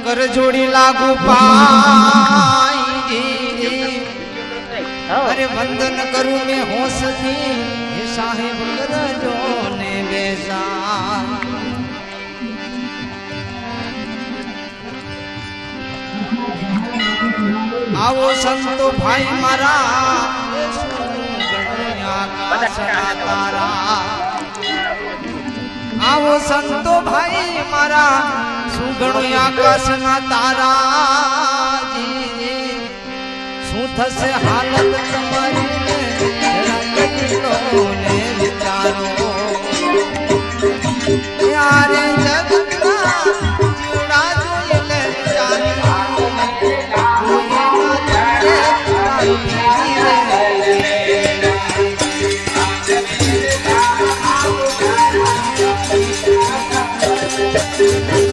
कर जोड़ी लागू पाई अरे वंदन करूं मैं होश थी हे साहेब कर जो ने बेसा आवो संतो भाई मारा तारा आवो संतो भाई मारा सुगणो आकाश ना तारा શું થશે હાલત તમારી ને વિચારો યારે